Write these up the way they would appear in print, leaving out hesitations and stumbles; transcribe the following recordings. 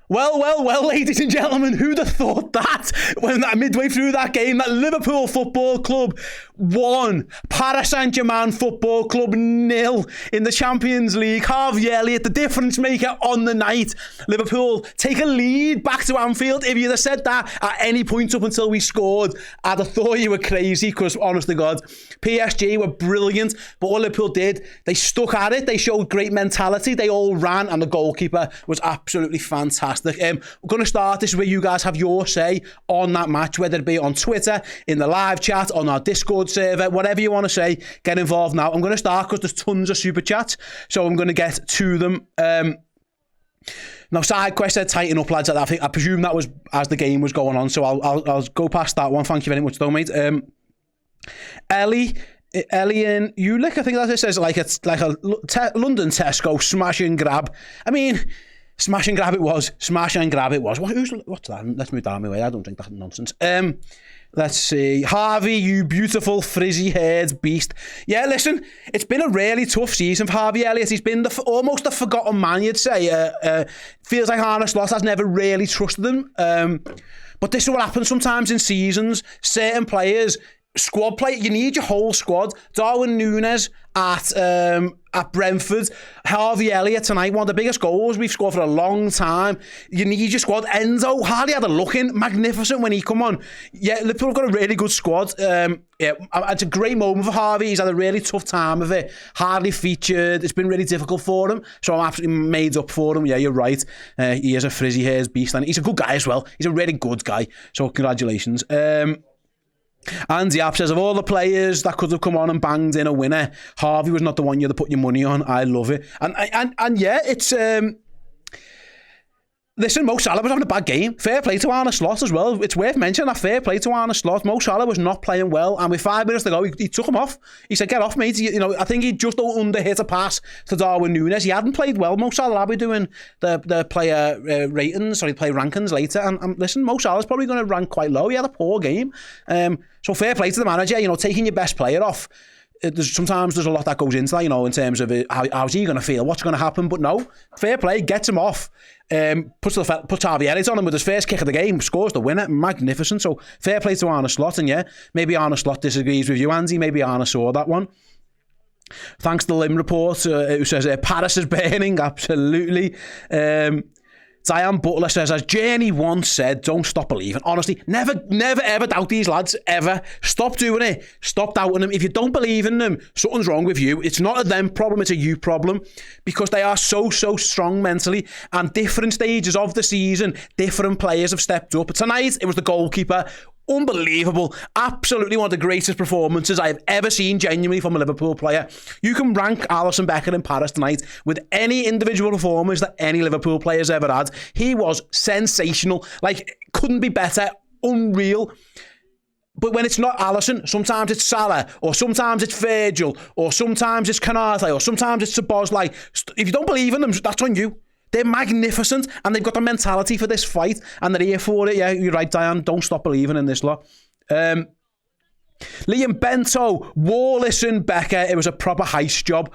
Well, ladies and gentlemen, who'd have thought that when midway through that game, that Liverpool Football Club won, Paris Saint-Germain Football Club 0 in the Champions League. Harvey Elliott, the difference maker on the night. Liverpool take a lead back to Anfield. If you'd have said that at any point up until we scored, I'd have thought you were crazy, because honest to God, PSG were brilliant, but what Liverpool did, they stuck at it, they showed great mentality, they all ran, and the goalkeeper was absolutely fantastic. We're going to start this where you guys have your say on that match, whether it be on Twitter, in the live chat, on our Discord server, whatever you want to say, get involved now. I'm going to start because there's tons of super chats, so I'm going to get to them. Now, side quest said tighten up, lads. I presume that was as the game was going on, so I'll go past that one. Thank you very much, though, mate. Ellie and Ulick, I think that it says, it's like a London Tesco smash and grab. I mean, smash and grab it was. Smash and grab it was. What's that? Let's move down my way. I don't think that's nonsense. Let's see. Harvey, you beautiful frizzy-haired beast. Yeah, listen, it's been a really tough season for Harvey Elliott. He's been almost the forgotten man, you'd say. Feels like Arne Slot has never really trusted him. But this is what happens sometimes in seasons. Certain players, squad play, you need your whole squad. Darwin Núñez at Brentford, Harvey Elliott tonight, one of the biggest goals we've scored for a long time. You need your squad. Enzo hardly had a look in, magnificent when he come on. Yeah, Liverpool have got a really good squad. Yeah, it's a great moment for Harvey. He's had a really tough time of it, hardly featured. It's been really difficult for him, so I'm absolutely made up for him. Yeah, you're right. He is a frizzy hairs beast, and he's a good guy as well. He's a really good guy, so congratulations. Andy App says, of all the players that could have come on and banged in a winner, Harvey was not the one you'd have put your money on. I love it. And yeah, it's... Listen, Mo Salah was having a bad game. Fair play to Arne Slot as well. It's worth mentioning that. Fair play to Arne Slot. Mo Salah was not playing well, and with 5 minutes to go, he took him off. He said, get off, mate. I think he just under-hit a pass to Darwin Núñez. He hadn't played well. Mo Salah will be doing the player player rankings later. And listen, Mo Salah's probably going to rank quite low. He had a poor game. So fair play to the manager, taking your best player off. Sometimes there's a lot that goes into that, in terms of how's he going to feel, what's going to happen. But no, fair play, gets him off. Puts Harvey Elliott on him with his first kick of the game, scores the winner, magnificent. So fair play to Arne Slot. And yeah, maybe Arne Slot disagrees with you, Andy. Maybe Arne saw that one. Thanks to Lim Report, who says Paris is burning. Absolutely. Diane Butler says, as Journey once said, don't stop believing. Honestly, never ever doubt these lads, ever. Stop doing it. Stop doubting them. If you don't believe in them, something's wrong with you. It's not a them problem, it's a you problem, because they are so strong mentally, and different stages of the season, different players have stepped up. Tonight, it was the goalkeeper. Unbelievable. Absolutely one of the greatest performances I have ever seen, genuinely, from a Liverpool player. You can rank Allison, Becker and Paris tonight with any individual performance that any Liverpool player's ever had. He was sensational. Couldn't be better. Unreal. But when it's not Allison, sometimes it's Salah, or sometimes it's Virgil, or sometimes it's Canate, or sometimes it's Szoboszlai. If you don't believe in them, that's on you. They're magnificent, and they've got the mentality for this fight, and they're here for it. Yeah, you're right, Diane. Don't stop believing in this lot. Liam Bento, Allison, Becker. It was a proper heist job.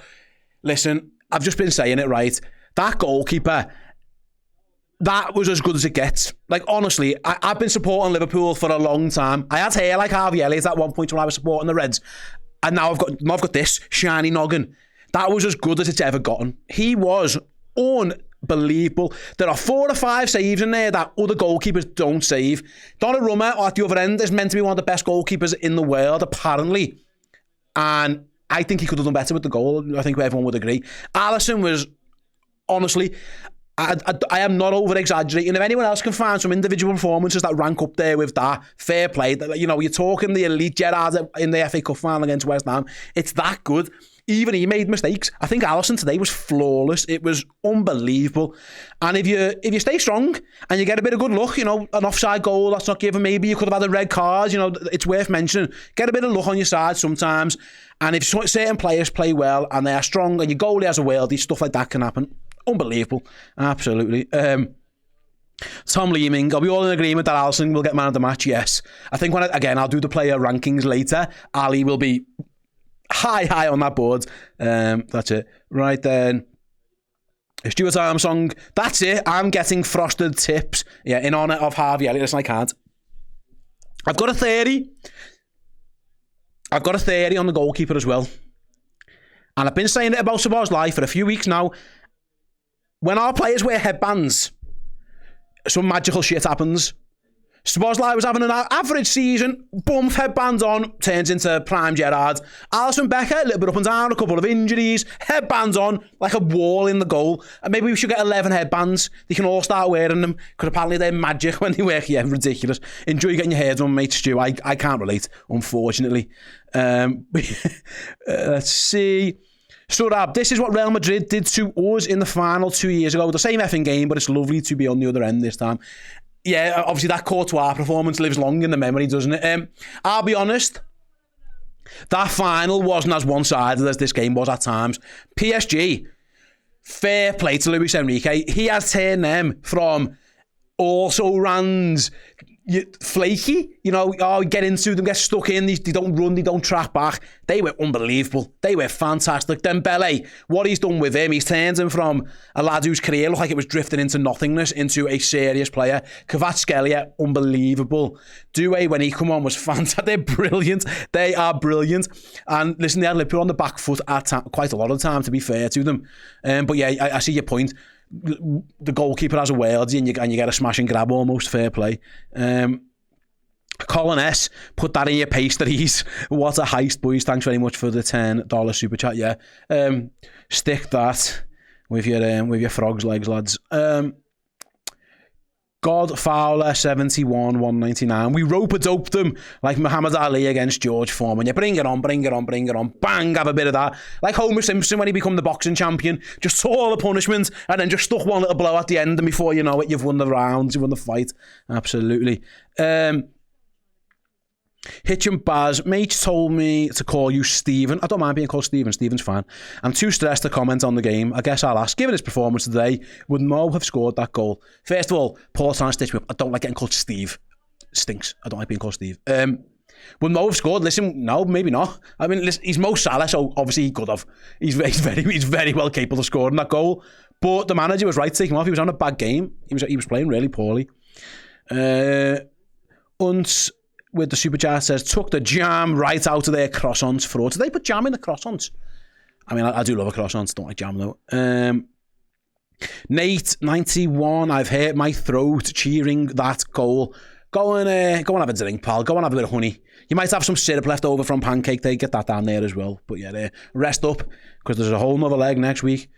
Listen, I've just been saying it, right? That goalkeeper, that was as good as it gets. Honestly, I've been supporting Liverpool for a long time. I had hair like Harvey Elliott at one point when I was supporting the Reds, and now I've got this shiny noggin. That was as good as it's ever gotten. He was unbelievable. There are 4 or 5 saves in there that other goalkeepers don't save. Donnarumma at the other end is meant to be one of the best goalkeepers in the world, apparently. And I think he could have done better with the goal. I think everyone would agree. Alisson was, honestly, I am not over-exaggerating. If anyone else can find some individual performances that rank up there with that, fair play. You're talking the elite Gerrard in the FA Cup final against West Ham. It's that good. Even he made mistakes. I think Allison today was flawless. It was unbelievable. And if you stay strong and you get a bit of good luck, an offside goal that's not given, maybe you could have had a red card, it's worth mentioning. Get a bit of luck on your side sometimes. And if certain players play well and they are strong and your goalie has a worldie, stuff like that can happen. Unbelievable. Absolutely. Tom Leeming, are we all in agreement that Alisson will get man of the match? Yes. I think I'll do the player rankings later. Ali will be high on that board. That's it. Right then. Stuart Armstrong, that's it. I'm getting frosted tips. Yeah, in honour of Harvey Elliott. Listen, I can't. I've got a theory. I've got a theory on the goalkeeper as well. And I've been saying it about Szoboszlai for a few weeks now. When our players wear headbands, some magical shit happens. Szoboszlai was having an average season, boom, headbands on, turns into prime Gerrard. Allison, Becker, a little bit up and down, a couple of injuries, headbands on, like a wall in the goal. And maybe we should get 11 headbands. They can all start wearing them, because apparently they're magic when they work. Yeah, ridiculous. Enjoy getting your heads on, mate, Stu. I can't relate, unfortunately. Let's see. Surab, this is what Real Madrid did to us in the final 2 years ago. The same effing game, but it's lovely to be on the other end this time. Yeah, obviously that Courtois performance lives long in the memory, doesn't it? I'll be honest, that final wasn't as one-sided as this game was at times. PSG, fair play to Luis Enrique. He has turned them from also-rans, flaky, get into them, get stuck in, they don't run, they don't track back. They were unbelievable. They were fantastic. Dembele, what he's done with him, he's turned him from a lad whose career looked like it was drifting into nothingness into a serious player. Kvaratskhelia, unbelievable. Doué, when he come on, was fantastic. They're brilliant. They are brilliant. And listen, they had Liverpool on the back foot at quite a lot of the time, to be fair to them. But yeah, I see your point. The goalkeeper has a worldie and you get a smash and grab almost. Fair play. Colin S, put that in your pastries. What a heist, boys. Thanks very much for the $10 super chat. Yeah, stick that with your frog's legs, lads. God Fowler 71 199. We rope-a-dope them like Muhammad Ali against George Foreman. Yeah, bring it on. Bang, have a bit of that. Like Homer Simpson when he became the boxing champion. Just saw all the punishment and then just stuck one little blow at the end, and before you know it, you've won the rounds, you've won the fight. Absolutely. Hitch and Baz, mate told me to call you Stephen. I don't mind being called Stephen. Stephen's fine. I'm too stressed to comment on the game. I guess I'll ask. Given his performance today, would Mo have scored that goal? First of all, Paul Tan stitched me up. I don't like getting called Steve. Stinks. I don't like being called Steve. Would Mo have scored? Listen, no, maybe not. I mean, listen, he's Mo Salah, so obviously he could have. He's very well capable of scoring that goal. But the manager was right to take him off. He was on a bad game. He was playing really poorly. With the super chat says, took the jam right out of their croissants for us. Did they put jam in the croissants? I mean, I do love a croissant. Don't like jam though. Nate 91. I've hurt my throat cheering that goal. Go and have a drink, pal. Go and have a bit of honey. You might have some syrup left over from Pancake Day. Get that down there as well. But yeah, rest up, because there's a whole nother leg next week.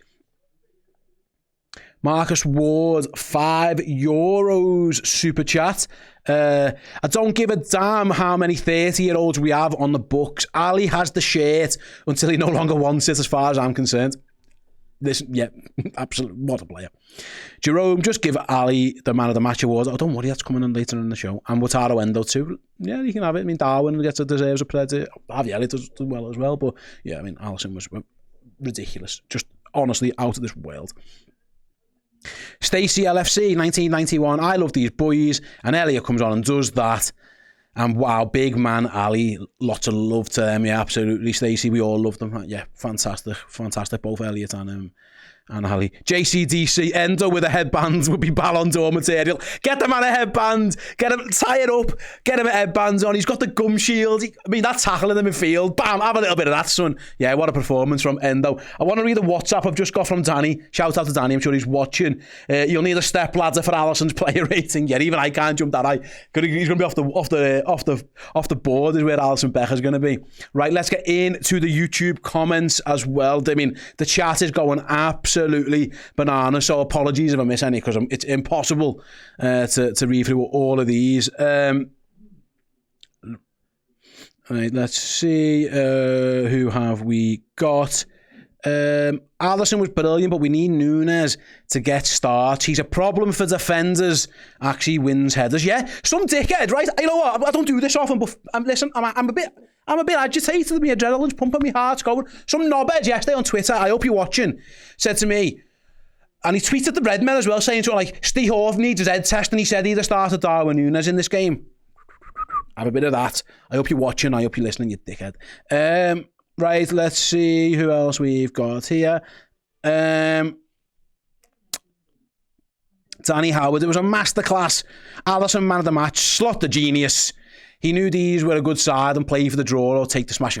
Marcus Ward, €5 super chat. I don't give a damn how many 30-year-olds we have on the books. Ali has the shirt until he no longer wants it, as far as I'm concerned. Yeah, absolutely. What a player. Jerome, just give Ali the man of the match award. Oh, don't worry, that's coming in later in the show. And Wataru Endo too. Yeah, you can have it. I mean, Darwin deserves a credit. Harvey Elliott does well as well. But yeah, I mean, Alisson was ridiculous. Just honestly out of this world. Stacey LFC 1991. I love these boys, and Elliot comes on and does that, and wow, big man Ali, lots of love to them. Yeah, absolutely, Stacey, we all love them. Yeah, fantastic, both Elliot and Ali. JCDC, Endo with a headband would be Ballon d'Or material. Get the man a headband, get him, tie it up, get him a headband on. He's got the gum shield. I mean, that tackle in the midfield, bam, have a little bit of that, son. Yeah, what a performance from Endo. I want to read the WhatsApp I've just got from Danny. Shout out to Danny, I'm sure he's watching. You'll need a step ladder for Allison's player rating. Yeah, even I can't jump that high. He's going to be off the board is where Allison Becker's going to be. Right, let's get into the YouTube comments as well. I mean, the chat is going absolutely banana, so apologies if I miss any, because it's impossible to read through all of these. Right, let's see, who have we got? Allison was brilliant, but we need Nunes to get starts. He's a problem for defenders. Actually wins headers. Yeah, some dickhead, right? You know what? I don't do this often, but listen, I'm a bit agitated. My adrenaline's pumping, my heart's going. Some knobhead yesterday on Twitter, I hope you're watching, said to me, and he tweeted the Redmen as well, saying to him, like, Steve Hove needs his head test, and he said he'd have started Darwin Nunes in this game. Have a bit of that. I hope you're watching. I hope you're listening, you dickhead. Right, let's see who else we've got here. Danny Howard, it was a masterclass. Allison, man of the match. Slot the genius. He knew these were a good side and play for the draw or take the smash.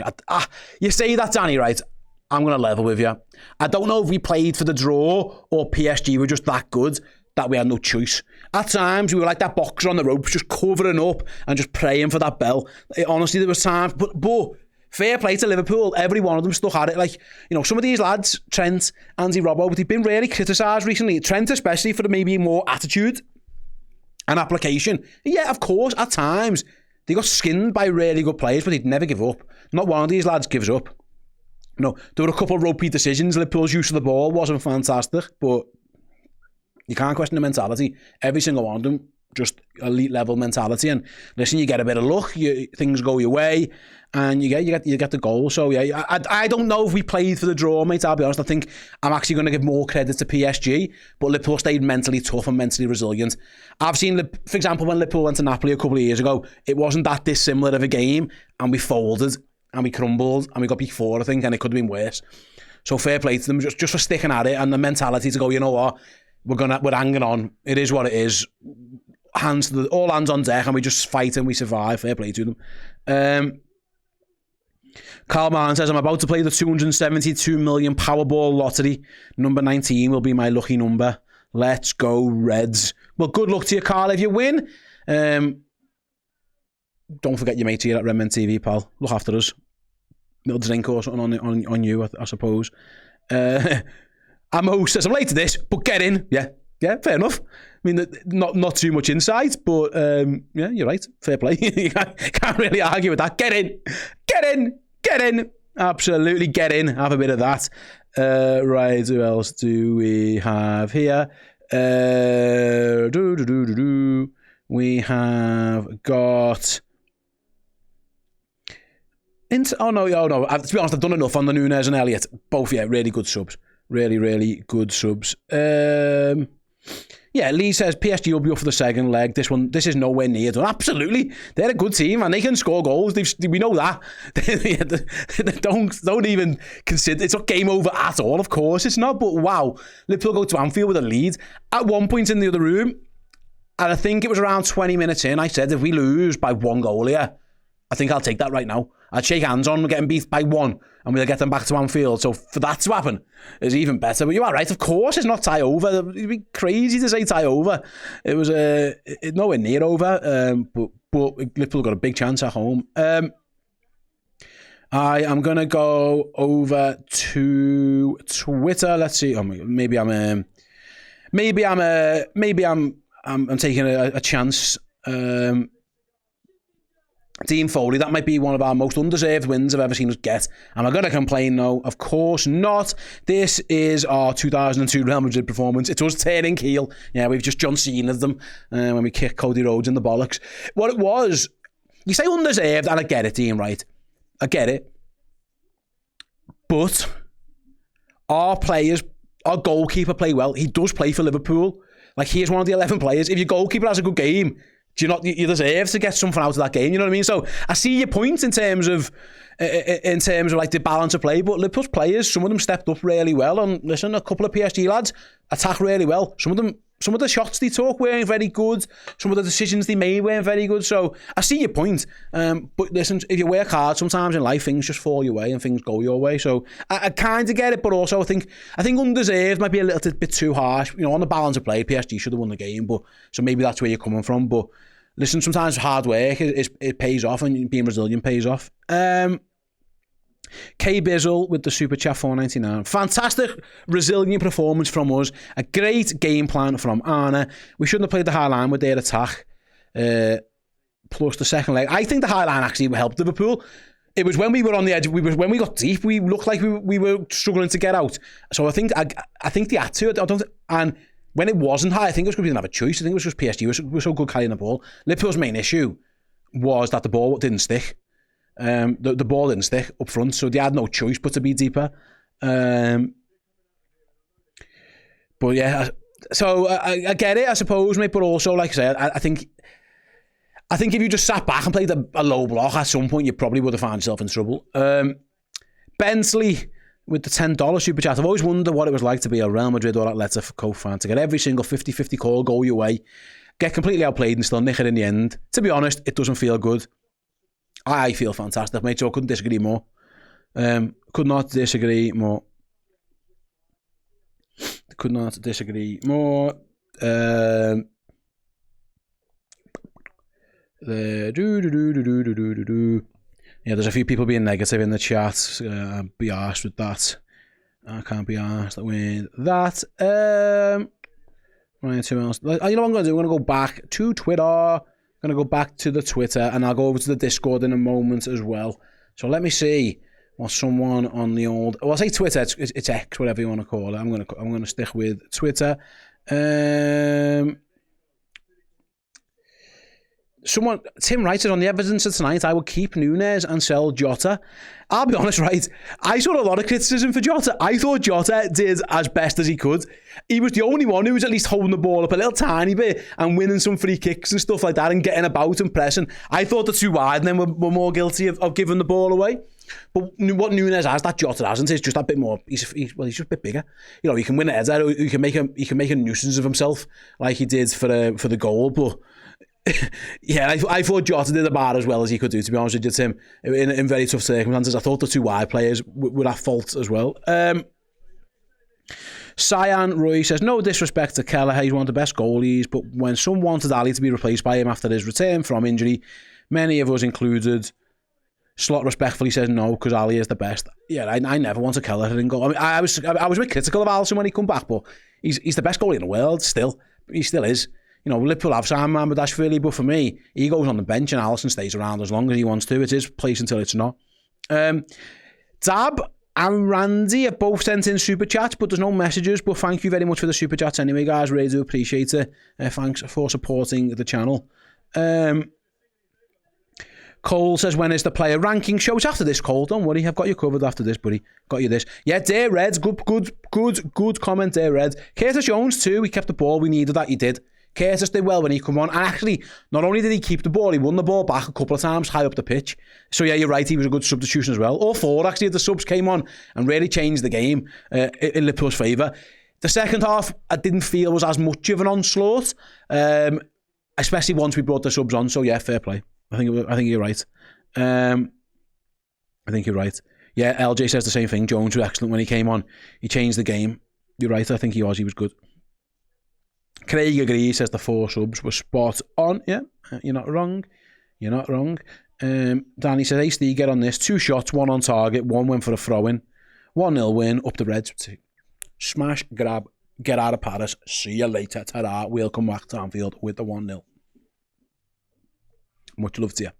You say that, Danny, right? I'm going to level with you. I don't know if we played for the draw or PSG were just that good that we had no choice. At times, we were like that boxer on the ropes, just covering up and just praying for that bell. Honestly, there was times, but fair play to Liverpool. Every one of them stuck at it. Like, you know, some of these lads, Trent, Andy Robbo, but they've been really criticised recently. Trent especially for maybe more attitude and application. Yeah, of course, at times, they got skinned by really good players, but they'd never give up. Not one of these lads gives up. No, there were a couple of ropey decisions. Liverpool's use of the ball wasn't fantastic, but you can't question the mentality. Every single one of them, just elite level mentality. And listen, you get a bit of luck, things go your way, and you get the goal. So yeah, I don't know if we played for the draw, mate. I'll be honest. I think I'm actually going to give more credit to PSG, but Liverpool stayed mentally tough and mentally resilient. I've seen, for example, when Liverpool went to Napoli a couple of years ago, it wasn't that dissimilar of a game, and we folded and we crumbled and we got beat 4, I think, and it could have been worse. So fair play to them just for sticking at it and the mentality to go, you know what, we're hanging on. It is what it is. All hands on deck, and we just fight and we survive. Fair play to them. Carl Martin says, I'm about to play the 272 million Powerball lottery. Number 19 will be my lucky number. Let's go Reds. Well, good luck to you, Carl, if you win. Don't forget your mate here at Redmen TV, pal. Look after us. Little drink or something on you, I suppose. Amo says, I'm late to this, but get in. Yeah, fair enough. I mean, not too much insight, but yeah, you're right. Fair play. You can't really argue with that. Get in. Absolutely get in. Have a bit of that. Right, who else do we have here? We have got... Oh no. To be honest, I've done enough on the Nunes and Elliott. Both, yeah, really good subs. Really good subs. Yeah, Lee says PSG will be up for the second leg. This is nowhere near done. Absolutely, they're a good team and they can score goals. We know that. Don't even consider it's not game over at all. Of course, it's not. But wow, Liverpool go to Anfield with a lead. At one point in the other room, and I think it was around 20 minutes in, I said, if we lose by 1 goal here, I think I'll take that right now. I'd shake hands on getting beat by 1 and we'll get them back to Anfield. So for that to happen is even better. But you are right, of course it's not tie over. It'd be crazy to say tie over. It was nowhere near over, but Liverpool got a big chance at home. I am going to go over to Twitter. Let's see. Oh, maybe I'm taking a chance. Dean Foley, that might be one of our most undeserved wins I've ever seen us get. Am I going to complain? No, of course not. This is our 2002 Real Madrid performance. It's us turning heel. Yeah, we've just John Cena'd them when we kicked Cody Rhodes in the bollocks. What it was, you say undeserved, and I get it, Dean, right? I get it. But our goalkeeper play well. He does play for Liverpool. Like, he is one of the 11 players. If your goalkeeper has a good game, you deserve to get something out of that game, you know what I mean? So I see your point in terms of like the balance of play, but Liverpool's players, some of them stepped up really well, and listen, a couple of PSG lads attack really well. Some of the shots they took weren't very good, some of the decisions they made weren't very good, so I see your point. But listen, if you work hard, sometimes in life things just fall your way and things go your way, so I kind of get it, but also I think undeserved might be a little bit too harsh. You know, on the balance of play, PSG should have won the game, but so maybe that's where you're coming from. But listen, sometimes hard work it pays off, and being resilient pays off. K Bizzle with the super chat $4.99. Fantastic, resilient performance from us. A great game plan from Arna. We shouldn't have played the high line with their attack. Plus the second leg. I think the high line actually helped Liverpool. It was when we were on the edge. When we got deep, we looked like we were struggling to get out. So I think the attitude. And when it wasn't high, I think it was because we didn't have a choice. I think it was just PSG was so good carrying the ball. Liverpool's main issue was that the ball didn't stick. The ball didn't stick up front, so they had no choice but to be deeper. But yeah, so I get it, I suppose, mate. But also, like I said, I think if you just sat back and played a low block, at some point you probably would have found yourself in trouble. Bensley, with the $10 super chat. I've always wondered what it was like to be a Real Madrid or Atletico fan, to get every single 50-50 call go your way, get completely outplayed and still nick it in the end. To be honest, it doesn't feel good. I feel fantastic, mate, so I couldn't disagree more. Could not disagree more. Could not disagree more. Yeah, there's a few people being negative in the chat. I'll be arsed with that. I can't be arsed with that. Right, who else? You know what I'm going to do? I'm going to go back to Twitter. I'm going to go back to the Twitter, and I'll go over to the Discord in a moment as well. So let me see what someone on the old... Well, I'll say Twitter. It's X, whatever you want to call it. I'm going to stick with Twitter. Tim Wright says, on the evidence of tonight, I would keep Nunes and sell Jota. I'll be honest, right? I saw a lot of criticism for Jota. I thought Jota did as best as he could. He was the only one who was at least holding the ball up a little tiny bit and winning some free kicks and stuff like that and getting about and pressing. I thought the two wide men were more guilty of giving the ball away. But what Nunes has, that Jota hasn't, is just a bit more. He's just a bit bigger. You know, he can win a header. He can make a nuisance of himself like he did for the goal. But yeah, I thought Jota did about as well as he could do, to be honest with you, Tim, in very tough circumstances. I thought the two wide players were at fault as well. Cyan Roy says, no disrespect to Kelleher, he's one of the best goalies, but when some wanted Ali to be replaced by him after his return from injury, many of us included, Slot respectfully says no, because Ali is the best. Yeah, I never wanted Kelleher in goal. I mean, I was a bit critical of Alisson when he come back, but he's the best goalie in the world still. He still is. You know, Liverpool have Sam Mamardashvili, but for me, he goes on the bench and Allison stays around as long as he wants to. It's his place until it's not. Dab and Randy have both sent in super chats, but there's no messages. But thank you very much for the super chats anyway, guys. Really do appreciate it. Thanks for supporting the channel. Cole says, when is the player ranking show? It's after this, Cole. Don't worry, I've got you covered after this, buddy. Got you this. Yeah, Dear Reds, good comment, Dear Reds. Curtis Jones too. He kept the ball. We needed that. He did. Curtis did well when he come on, and actually, not only did he keep the ball, he won the ball back a couple of times high up the pitch. So yeah, you're right, he was a good substitution as well. All four, actually, of the subs came on and really changed the game in Liverpool's favour. The second half, I didn't feel was as much of an onslaught, especially once we brought the subs on. So yeah, fair play. I think you're right. I think you're right. Yeah, LJ says the same thing. Jones was excellent when he came on. He changed the game. You're right, I think he was good. Craig agrees, says the 4 subs were spot on. Yeah, you're not wrong. Danny says, hey Steve, get on this. 2 shots, 1 on target, 1 went for a throw-in. 1-0 win, up the Reds. Smash, grab, get out of Paris. See you later. Ta-da. We'll come back to Anfield with the 1-0. Much love to you.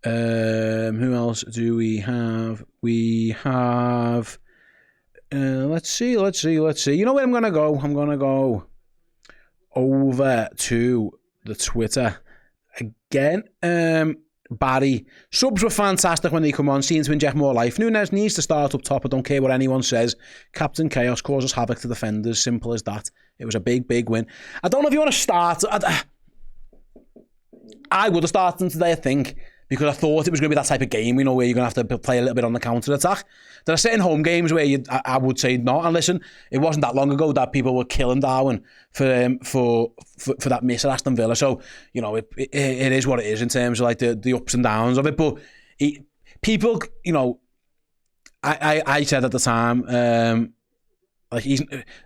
Who else do we have? We have... Let's see. You know where I'm going to go? I'm going to go over to the Twitter again. Barry, subs were fantastic when they come on, seem to inject more life. Nunes needs to start up top. I don't care what anyone says. Captain Chaos causes havoc to defenders. Simple as that. It was a big win. I don't know if you want to start. I would have started them today, I think, because I thought it was going to be that type of game, you know, where you're going to have to play a little bit on the counter-attack. There are certain home games where I would say not. And listen, it wasn't that long ago that people were killing Darwin for that miss at Aston Villa. So, you know, it is what it is in terms of like the ups and downs of it. But people, you know, I said at the time, like he's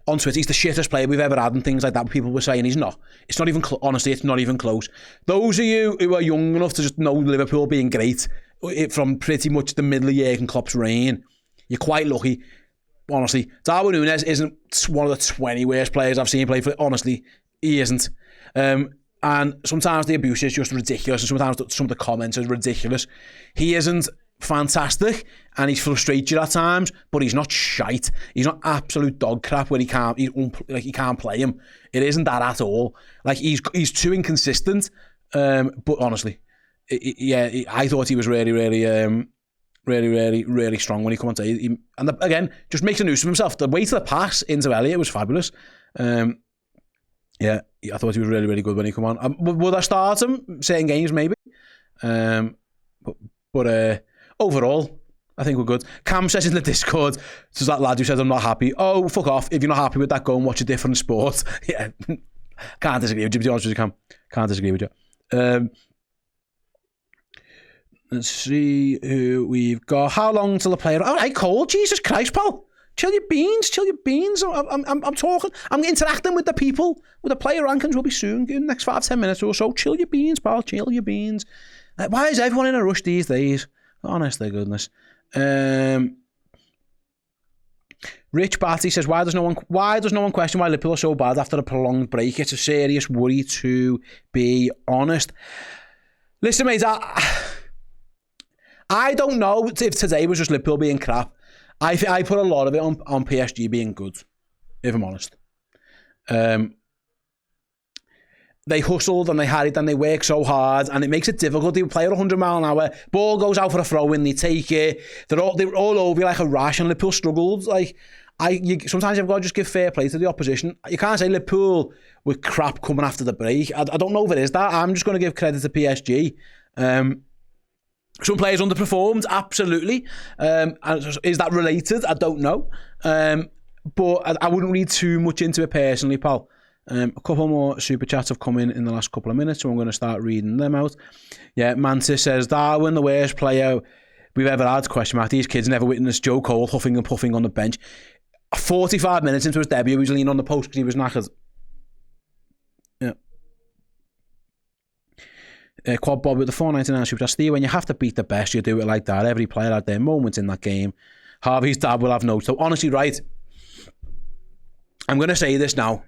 on Twitter, he's the shittest player we've ever had and things like that. People were saying he's not. It's not even honestly, it's not even close. Those of you who are young enough to just know Liverpool being great from pretty much the middle of Jurgen Klopp's reign, you're quite lucky. Honestly, Darwin Núñez isn't one of the 20 worst players I've seen play for. Honestly, he isn't. And sometimes the abuse is just ridiculous, and sometimes some of the comments are ridiculous. He isn't fantastic, and he's frustrated you at times, but he's not shite. He's not absolute dog crap where he can't play him. It isn't that at all. Like he's too inconsistent. But honestly, I thought he was really strong when he come on today. Again, just makes a nuisance of himself. The way to the pass into Elliott was fabulous. Yeah, I thought he was really good when he come on. Would I start him certain games maybe? But overall, I think we're good. Cam says in the Discord, there's that lad who says I'm not happy. Oh, fuck off. If you're not happy with that, go and watch a different sport. Yeah. Can't disagree with you, to be honest with you, Cam. Can't disagree with you. Let's see who we've got. How long till the player... Oh, I called. Jesus Christ, pal. Chill your beans. I'm talking. I'm interacting with the people. With the player rankings will be soon. In the next 5-10 minutes or so. Chill your beans, pal. Chill your beans. Why is everyone in a rush these days? Honest to goodness. Rich Batty says, why does no one question why Liverpool are so bad after a prolonged break? It's a serious worry, to be honest. Listen, mate, I don't know if today was just Liverpool being crap. I put a lot of it on PSG being good, if I'm honest. They hustled and they harried and they worked so hard, and it makes it difficult. They play at 100 mile an hour. Ball goes out for a throw in, they take it. They're all over you like a rash, and Liverpool struggled. Sometimes you've got to just give fair play to the opposition. You can't say Liverpool were crap coming after the break. I don't know if it is that. I'm just going to give credit to PSG. Some players underperformed, absolutely. Is that related? I don't know. But I wouldn't read too much into it personally, pal. A couple more super chats have come in the last couple of minutes, so I'm going to start reading them out. Yeah, Mantis says, Darwin, the worst player we've ever had, ? These kids never witnessed Joe Cole huffing and puffing on the bench. 45 minutes into his debut, he was leaning on the post because he was knackered. Yeah. Quad Bob with the 4.99 super chat. Steve, when you have to beat the best, you do it like that. Every player had their moments in that game. Harvey's dad will have notes. So honestly, right, I'm going to say this now.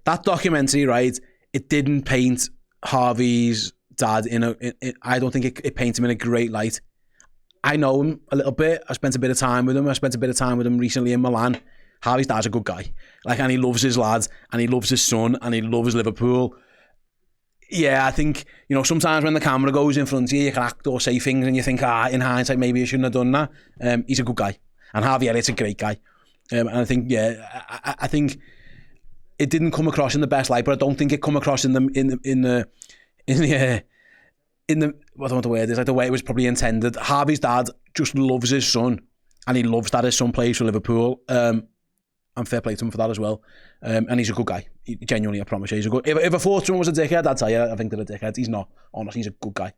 That documentary, right, it didn't paint Harvey's dad I don't think it paints him in a great light. I know him a little bit. I spent a bit of time with him. I spent a bit of time with him recently in Milan. Harvey's dad's a good guy. And he loves his lads, and he loves his son, and he loves Liverpool. Yeah, I think, sometimes when the camera goes in front of you, you can act or say things, and you think, in hindsight, maybe you shouldn't have done that. He's a good guy. And Harvey Elliott's a great guy. And I think, I think it didn't come across in the best light, but I don't think it come across in the what I don't know what the word is, like the way it was probably intended. Harvey's dad just loves his son, and he loves that his son plays for Liverpool. And fair play to him for that as well. And he's a good guy. Genuinely, I promise you, he's a good. If I thought someone was a dickhead, I'd tell you I think they're a dickhead. He's not. Honestly, he's a good guy.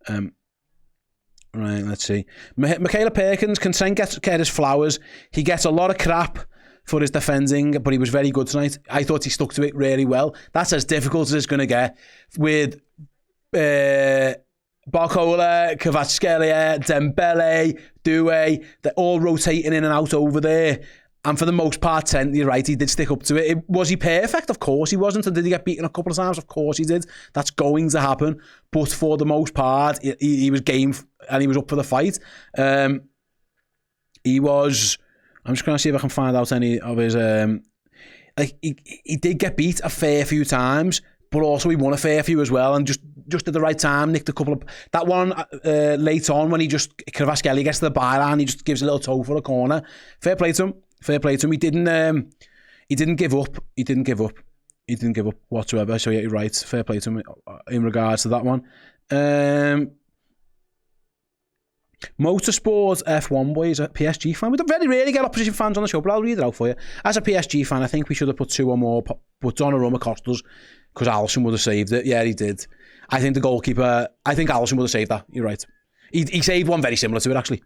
Right, let's see. Michaela Perkins, can Trent get his flowers? He gets a lot of crap for his defending, but he was very good tonight. I thought he stuck to it really well. That's as difficult as it's going to get with Barcola, Kvaratskhelia, Dembele, Doué. They're all rotating in and out over there. And for the most part, Trent, you're right, he did stick up to it. Was he perfect? Of course he wasn't. And did he get beaten a couple of times? Of course he did. That's going to happen. But for the most part, he was game and he was up for the fight. He was... I'm just going to see if I can find out any of his... he did get beat a fair few times, but also he won a fair few as well, and just at the right time, nicked a couple of... That one late on when Kvaratskhelia gets to the byline, he just gives a little toe for a corner. Fair play to him. Fair play to him. He didn't give up. He didn't give up whatsoever. So yeah, you're right. Fair play to him in regards to that one. Motorsport F1 boys, a PSG fan. We don't very rarely get opposition fans on the show, but I'll read it out for you. As a PSG fan, I think we should have put 2 or more, but Donnarumma cost us because Allison would have saved it. Yeah, he did. I think the goalkeeper, Allison would have saved that. You're right. He saved one very similar to it, actually.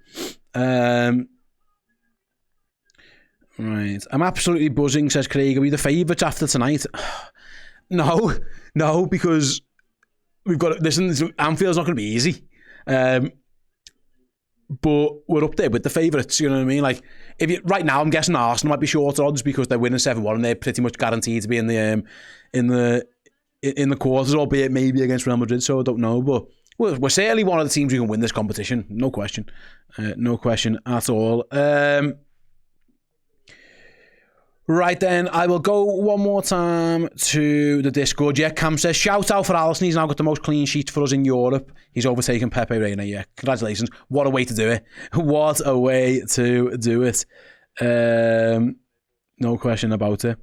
Right. I'm absolutely buzzing, says Craig. Are we the favourites after tonight? No, because we've got... Listen, Anfield's not going to be easy. But we're up there with the favourites, you know what I mean? Right now, I'm guessing Arsenal might be short odds because they're winning 7-1 and they're pretty much guaranteed to be in the quarters, albeit maybe against Real Madrid, so I don't know. But we're certainly one of the teams who can win this competition, no question. No question at all. Right then, I will go one more time to the Discord. Yeah, Cam says, shout out for Allison. He's now got the most clean sheets for us in Europe. He's overtaken Pepe Reina. Yeah, congratulations. What a way to do it. What a way to do it. No question about it.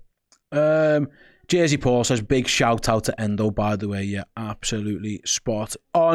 Jersey Paul says, big shout out to Endo, by the way. Yeah, absolutely spot on.